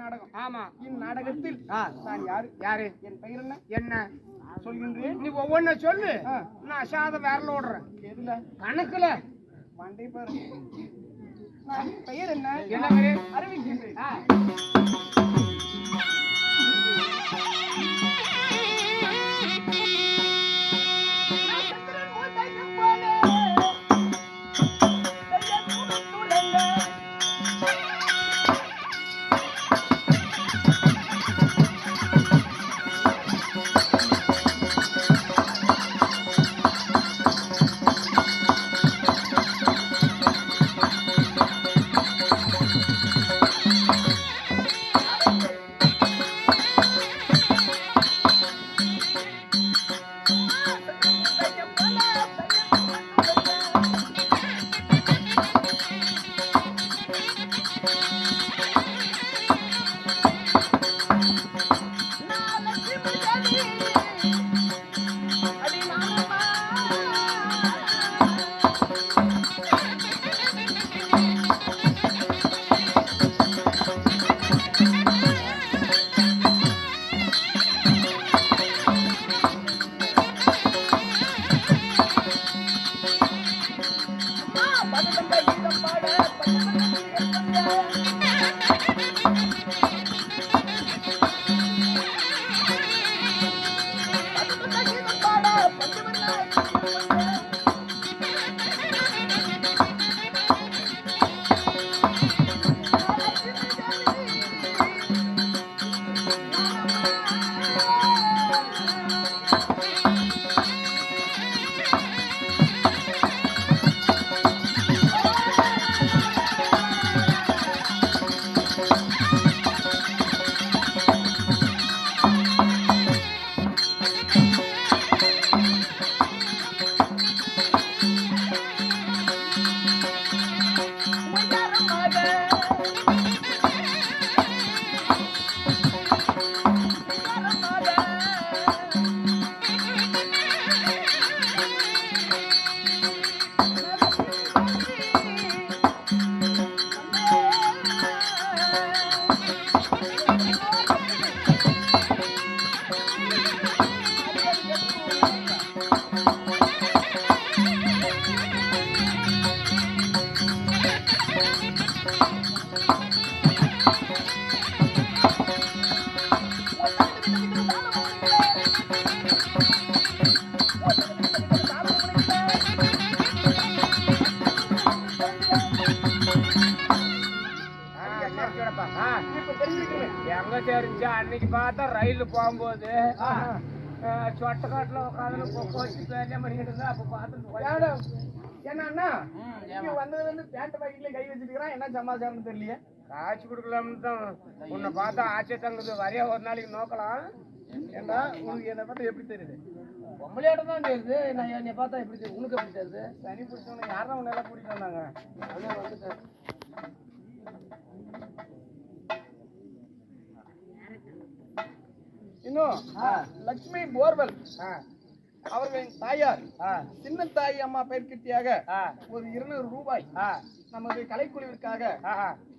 நாடகம். ஆமா. இந்நாடகத்தில் நான் யாரு? யாரு? என் பெயர் என்ன? என்ன சொல்கின்றேன். நீ ஒவ்வொன்னு சொல்லு. நான் அசாத விரல ஓடுறேன். எதுல? கணக்குல மண்டை பாரு. நான் பெயர் என்ன? என்ன பேரு? அறிவிக்கின்றேன். எங்க தெரிஞ்சா அன்னைக்கு பார்த்தா ரயில் போகும்போது சொட்டக்காட்டுல உட்காந்து கொக்கோ வச்சு பேரிய பண்ணிட்டு அப்ப பார்த்து என்னன்னா வந்ததுல இருந்து பேண்ட் பாக்கெட்ல கை வச்சிருக்கான். என்ன சமாச்சாரம்னு தெரியல. காய்ச்சி கொடுக்கலாம்னு தான் உன்னை பார்த்தா ஆச்சே தங்குது. வரைய ஒரு நாளைக்கு நோக்கலாம். ஏண்டா உனக்கு என்னை பார்த்தா எப்படி தெரியுது? பொம்பளையாட்டம் தான் தெரியுது. நான் என்னை பார்த்தா எப்படி தெரியுது? உனக்கு எப்படி தெரியுது? சனி பிடிச்சவனை யாரும் உன்னை எல்லாம் கூட்டிட்டு வந்தாங்க. அதே வந்துட்டேன். இன்னும் லட்சுமி போர்வெல் அவர்களின் தாயார் சின்ன தாய் அம்மா பெயர்கிட்டியாக ஒரு 200 ரூபாய் நமது கலைக்குழுவிற்காக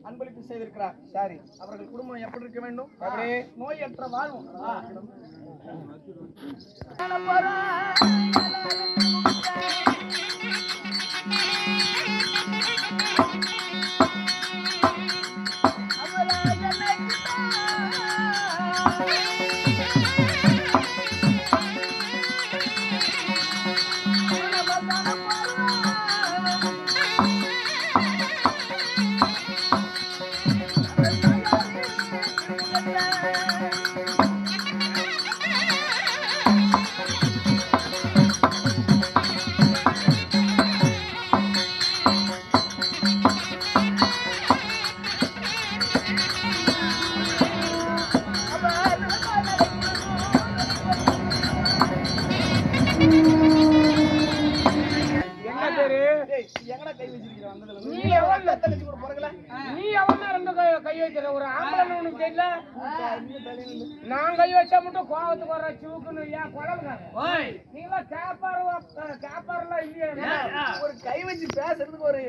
அன்பளிப்பு செய்திருக்கிறார். சரி, அவர்கள் குடும்பம் எப்படி இருக்க வேண்டும்? அப்படியே நோயற்ற வாழ்வும். நீ எவன் கை வைக்கிற ஒரு ஆம்பளை தெரியல நான் கை வச்சா மட்டும் கோவத்துக்கு வர சிவுக்குன்னு ஏன் குழம்புங்க நீங்களா கேப்பாரெல்லாம் இல்லையா ஒரு கை வச்சு பேசுறதுக்கு ஒரு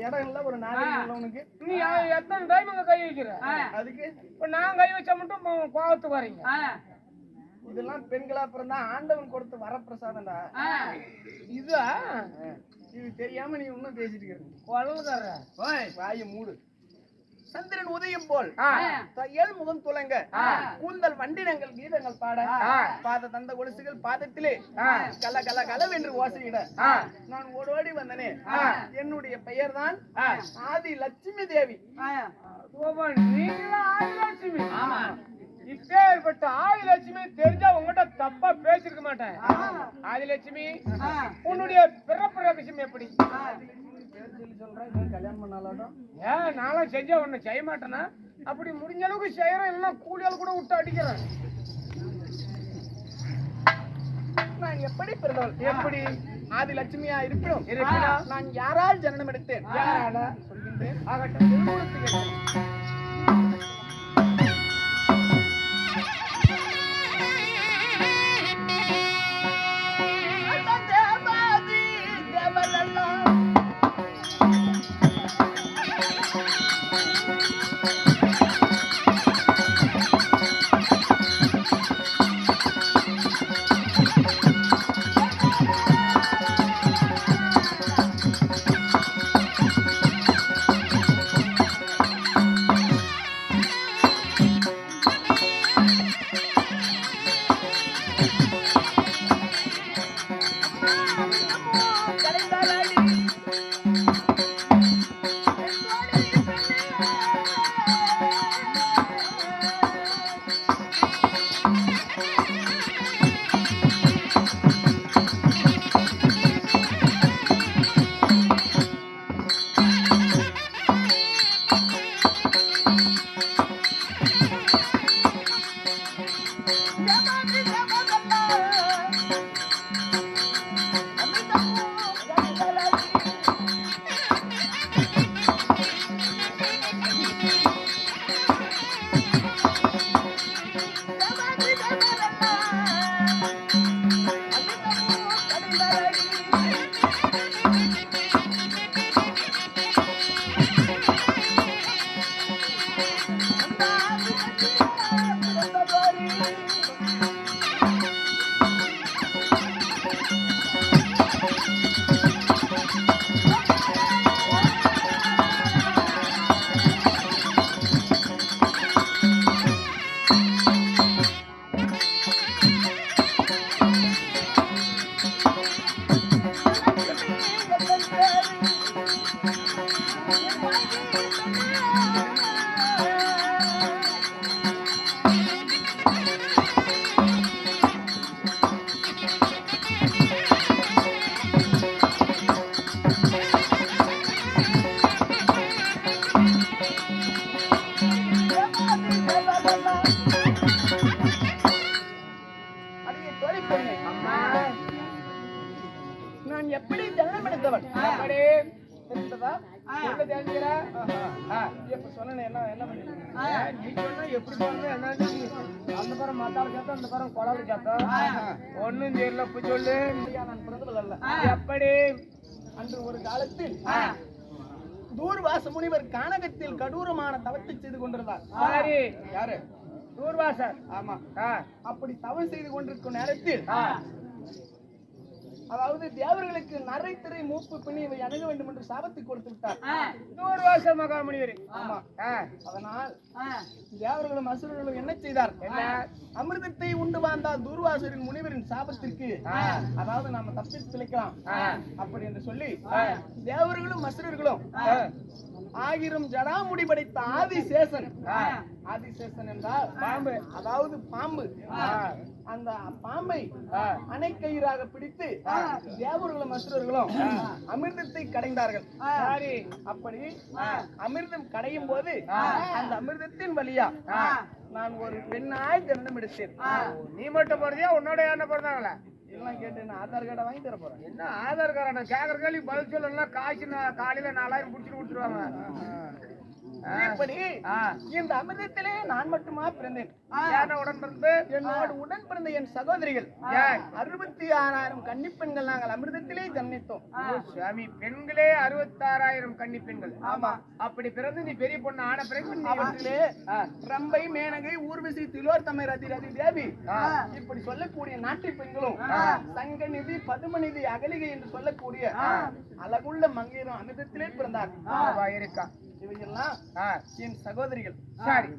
இடம் இல்ல ஒரு நாளைக்கு உனக்கு நீ எத்தனை டைம் அங்க கை வைக்கிற அதுக்கு இப்ப நான் கை வச்சா மட்டும் கோவத்துக்கு வரீங்க இதெல்லாம் பெண்களா பிறந்தா ஆண்டவன் கொடுத்த வரப்பிரசாதம்டா இது தெரியாம நீ இன்னும் பேசிட்டு இருக்க குழந்தை வாய மூடு சந்திரன் உதயம் போல் தையல் முகம் துலங்க கூந்தல் வண்டினங்கள் கீதங்கள் பாட பாத தந்த கொலுசுகள் பாதத்திலே கல கல கலவென்று ஓசையிட நான் ஓடோடி வந்தனே என்னுடைய பெயர் தான் ஆதி லட்சுமி தேவி ஆதிலட்சுமி இப்பேற்பட்ட ஆதிலட்சுமி தெரிஞ்சா உங்ககிட்ட தப்பா பேசிருக்க மாட்டேன் ஆதிலட்சுமி உன்னுடைய பிறப்பு ரகசியம் எப்படி கல்யாணம் பண்ணாலும் ஏன் நானும் செஞ்சா ஒண்ணு செய்ய மாட்டேனா அப்படி முடிஞ்ச அளவுக்கு செய்யறேன் இல்லைன்னா கூலியால் கூட விட்டு அடிக்கிறேன் நான் எப்படி பிறந்தவள் எப்படி ஆதி லட்சுமியா இருப்பினும் நான் யாரால் ஜனனம் எடுத்தேன் சொல்கின்றேன் ஆகட்டும் நான் எப்படி ஜனனம் எடுத்தவன் ஒன்னும் தெரியல சொல்லு எப்படி அன்று ஒரு காலத்தில் தூர்வாச முனிவர் கானகத்தில் கடூரமான தவத்தை செய்து கொண்டிருந்தார். யாரு? தூர்வாசர். ஆமா. அப்படி தவம் செய்து கொண்டிருக்கும் நேரத்தில் அதாவது தேவர்களுக்கு நரை திரை மூப்பு பிணி இவை அணுக வேண்டும் என்று சாபத்தை கொடுத்து விட்டார் தூர்வாச மகாமுனிவர். ஆமா. அதனால் தேவர்களும் அசுரர்களும் என்ன செய்தார்? அமிர்தத்தை உண்டு வாழ்ந்தால் தூர்வாசரின் முனிவரின் சாபத்திற்கு அதாவது நாம தப்பித்து பிழைக்கலாம் அப்படி என்று சொல்லி தேவர்களும் அசுரர்களும் 1000 ஜடாமுடி படைத்த ஆதிசேஷன். ஆதிசேஷன் என்றால் பாம்பு, அதாவது பாம்பு. அந்த பாம்பை அணைக்கயிறாக பிடித்து தேவர்களும் அசுரர்களும் அமிர்தத்தை கடைந்தார்கள். அப்படி அமிர்தம் கடையும் போது அந்த அமிர்தத்தின் வழியா நான் ஒரு பெண்ணாய் ஜனனம் எடுத்தேன். நீ மட்டும் போறதியா உன்னோட என்ன பிறந்தாங்களா? எல்லாம் கேட்டு நான் ஆதார் கார்டை வாங்கி தர போறேன். என்ன ஆதார் கார்டு? நான் கேக்குற கேள்வி பதில் சொல்லலாம். காசு காலையில 4000 புடிச்சிட்டு கொடுத்துருவாங்க. இப்படி இந்த அமிர்தத்திலே நான் மட்டுமா பிறந்தேன். உடன் பிறந்து என்னோடு உடன் பிறந்த என் சகோதரிகள் 66,000 கன்னிப்பெண்கள் நாங்கள் அமிர்தத்திலே ஜன்னித்தோம். சுவாமி, பெண்களே 66,000 கன்னி பெண்கள். ஆமா, அப்படி பிறந்து நீ பெரிய பொண்ணு ஆன பிறகு அவற்றிலே ரம்பை, மேனகை, ஊர்வசி, திலோத்தமை, ரதி தேவி இப்படி சொல்லக்கூடிய நாட்டு பெண்களும் சங்கநிதி, பதுமநிதி, அகலிகை என்று சொல்லக்கூடிய அழகுள்ள மங்கையரும் அமிர்தத்திலே பிறந்தார்கள். இருக்கா இவையெல்லாம் என் சகோதரிகள். சரி,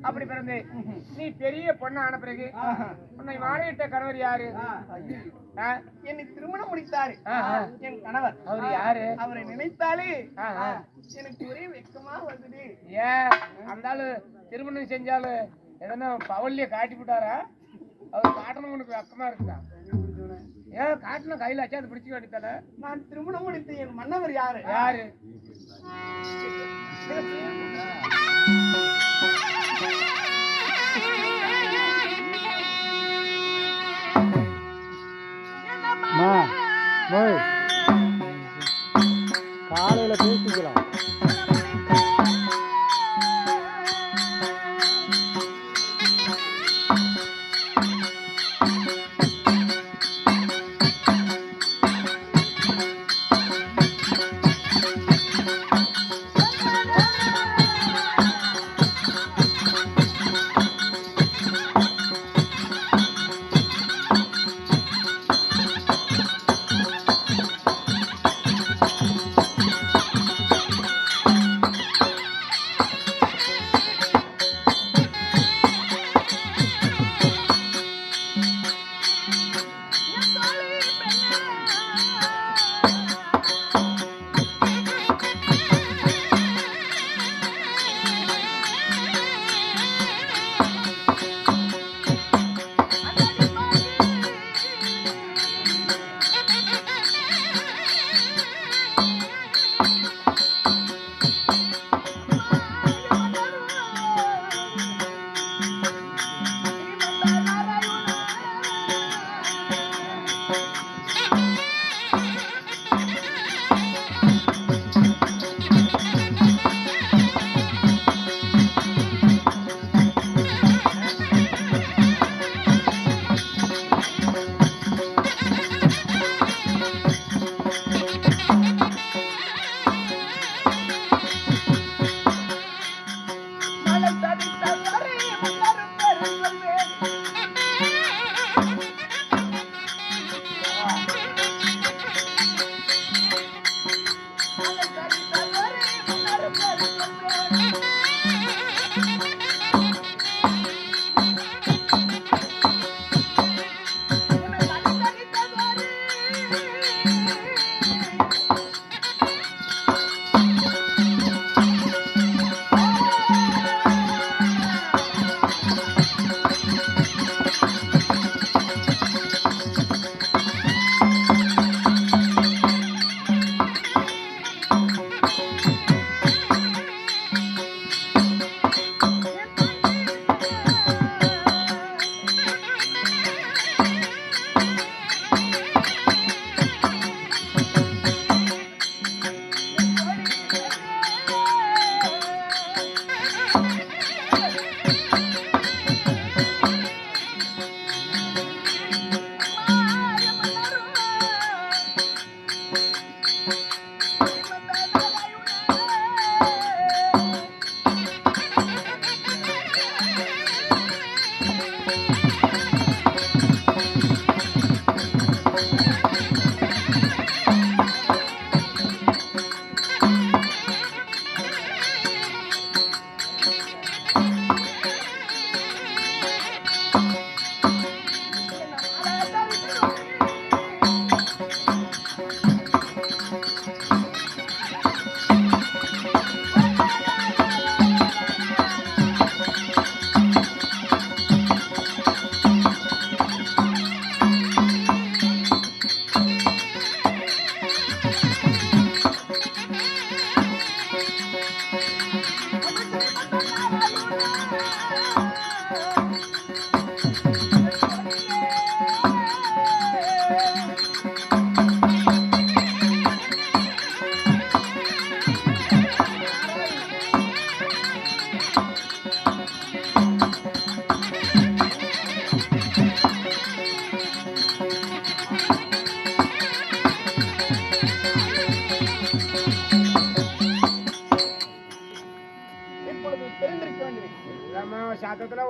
அப்படி பிறந்தே நீ பெரிய பொண்ணு ஆன பிறகு உன்னை வாழையிட்ட கணவர் யாரு? என்னை திருமணம் முடித்தாரு என் கணவர். அவரு யாரு? அவரை நினைத்தாலே எனக்கு ஒரே வெக்கமா வந்தது. ஏன் அந்த திருமணம் செஞ்சாலும் எதனா பவல்லிய காட்டி விட்டாரா? அவர் காட்டணும் உனக்கு வெக்கமா இருக்குதா? ஏன் காட்டணும் கையில வச்சா அது பிடிச்சு காட்டித்தானே. நான் திருமணம் முடித்த என் மன்னவர் யாரு? யாரு? காலையில பேசிக்கலாம்.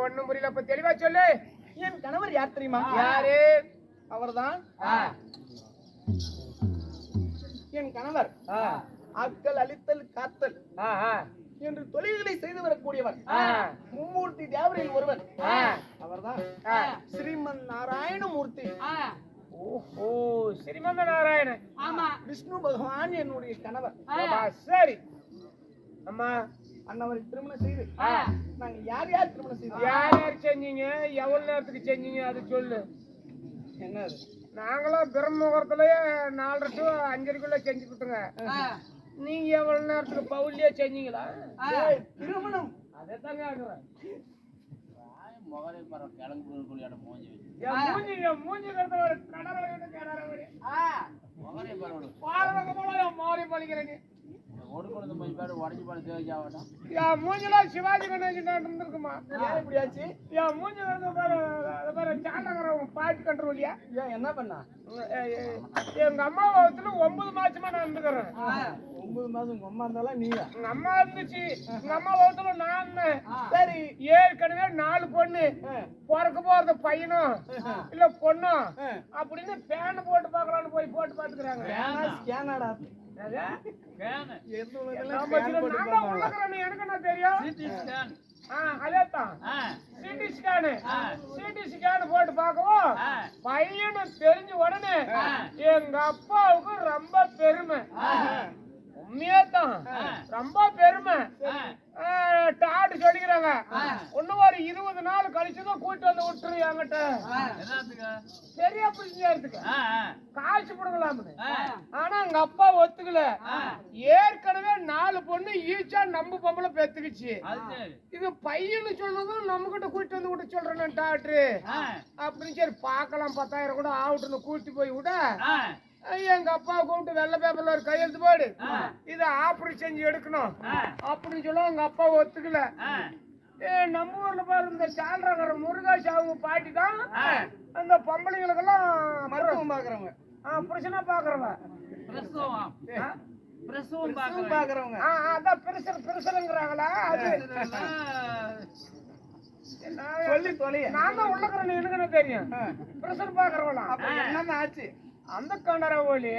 ஒண்ணும் புரியல. இப்ப தெளிவா சொல்லு. என் கணவர் யார் தெரியுமா? யாரு? அவர்தான் என் கணவர். ஆக்கல், அழித்தல், காத்தல் என்று தொழில்களை செய்து வரக்கூடியவர். மும்மூர்த்தி தேவரில் ஒருவர். அவர்தான் ஸ்ரீமன் நாராயணமூர்த்தி. ஓஹோ, ஸ்ரீமந்த நாராயணன். ஆமா, விஷ்ணு பகவான் என்னுடைய கணவர். சரி அம்மா, அண்ணவரை திருமணம் செய்து நாங்க யார் யார் திருமணம் செய்தோம்? யார் யார் செஞ்சீங்க? எவ்வளவு நேரத்துக்கு செஞ்சீங்க? அது சொல்லு. என்ன அது? நாங்களும் பிரம்மபுரத்துலயே 4:30 to 5:30 செஞ்சு கொடுத்துங்க. நீங்க எவ்வளவு நேரத்துக்கு பவுலியே செஞ்சீங்களா? ஏய், திருமணம் அதைத்தான் கேக்குறேன். மூஞ்சி சிவாஜி கணேசன் இருந்திருக்குமா? எப்படியாச்சு? மூஞ்சி பாட்டு கண்ட்ரோலியா? என்ன பண்ணா? எங்க அம்மா வகுத்துல 9 மாசமா நான் இருந்துக்கிறேன். 9 மாசம் உங்க அம்மா இருந்தாலும் நீயா? எங்க அம்மா இருந்துச்சு. எங்க அம்மா வகுத்துல நான். சரி, ஏற்கனவே 4 பொண்ணு. பிறக்க போறது பையனும் இல்ல பொண்ணும் அப்படின்னு பேன் போட்டு பாக்கலாம்னு போய் போட்டு பாத்துக்கிறாங்க. எனக்கு என்ன தெரியும்? அதேதான் சிடி ஸ்கேன் போட்டு பார்க்கவும் பையனு தெரிஞ்ச உடனே எங்க அப்பாவுக்கு ரொம்ப பெருமை. உண்மையாதான் ரொம்ப பெருமை. டாட்டு சொல்லிக்கிறாங்க. இன்னும் ஒரு 20 நாள் கழிச்சுதான் கூட்டு வந்து விட்டுரு என்கிட்ட. சரியா புரிஞ்சுக்கு காய்ச்சி போடுங்களாம்னு. ஆனா எங்க அப்பா ஒத்துக்கல. ஏற்கனவே 4 பொண்ணு ஈச்சா நம்ம பொம்பளை பெத்துக்குச்சு. இது பையனு சொன்னதும் நம்ம கிட்ட கூட்டு வந்து விட்டு சொல்றேன் டாக்டரு அப்படின்னு. சரி பாக்கலாம், 10,000 கூட ஆகட்டுன்னு கூட்டி போய் விட எங்க அப்பா கூப்பிட்டு வெள்ளை பேப்பர்ல ஒரு கையெழுத்து போடு, இத ஆபரேஷன் செஞ்சு எடுக்கணும் அப்படின்னு சொல்ல எங்க அப்பா ஒத்துக்கல. நம்ம ஊர்ல பாரு இந்த சால்றாங்கிற முருகாசி அவங்க பாட்டி தான் அந்த பொம்பளைங்களுக்கெல்லாம் மருத்துவம் பாக்குறவங்க, பிரச்சனை பாக்குறவங்க, பாக்குறவங்க. அதான் பிரசரங்கிறாங்களா? அது சொல்லி தொலைய நான் தான் உள்ளக்கிறேன். எனக்கு என்ன தெரியும்? பிரஷர் பாக்குறவங்களா? என்னன்னு ஆச்சு? அந்த கண்டர ஒலி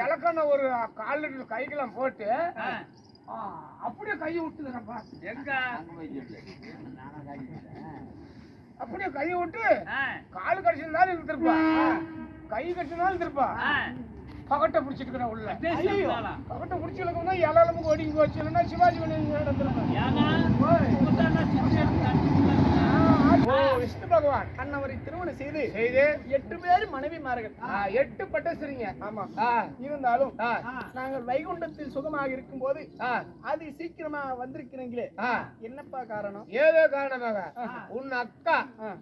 இலக்கண்ண ஒரு 1/4 லிட்டர் கைக்கெல்லாம் போட்டு அப்படியே கையை விட்டுக்கிறப்பா. எங்க அப்படியே கையை விட்டு காலு கடிச்சிருந்தாலும் இருந்திருப்பா, கை கடிச்சிருந்தாலும் இருந்திருப்பா. பகட்டை பிடிச்சிட்டு உள்ள பகட்டை பிடிச்சிருக்கா இளமுக்கு ஒடுங்கி போச்சு. இல்லைன்னா சிவாஜி விஷ்ணு பகவான் அண்ணவரை திருமணம் செய்து 8 பேர் மனைவிமார்கள். 8 பட்டஸ்ரீங்க. ஆமா, இருந்தாலும் நாங்கள் வைகுண்டத்தில் சுகமாக இருக்கும் போது அது சீக்கிரமா வந்திருக்கிறீங்களே, என்னப்பா காரணம்? ஏதோ காரணமாக உன் அக்கா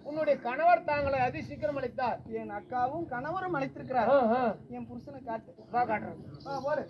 உன்னுடைய கணவர் தாங்களை அதி சீக்கிரம் அழைத்தார். என் அக்காவும் கணவரும் அழைத்திருக்கிறார். என் புருஷனை காட்டு. காட்டுறேன். போடு.